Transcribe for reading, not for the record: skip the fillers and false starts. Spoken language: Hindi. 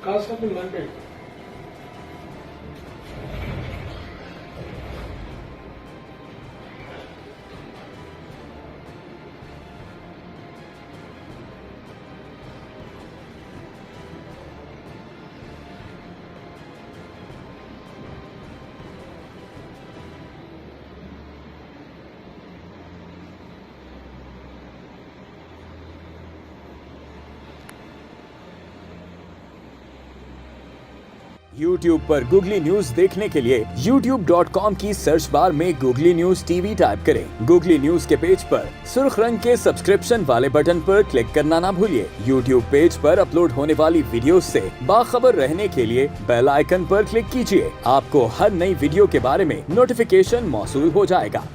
खास करके मंडे YouTube पर गूगली न्यूज देखने के लिए youtube.com की सर्च बार में गूगली न्यूज टीवी टाइप करें। गूगली न्यूज के पेज पर सुर्ख रंग के सब्सक्रिप्शन वाले बटन पर क्लिक करना ना भूलिए। YouTube पेज पर अपलोड होने वाली वीडियोस से बाखबर रहने के लिए बेल आइकन पर क्लिक कीजिए। आपको हर नई वीडियो के बारे में नोटिफिकेशन मौसूल हो जाएगा।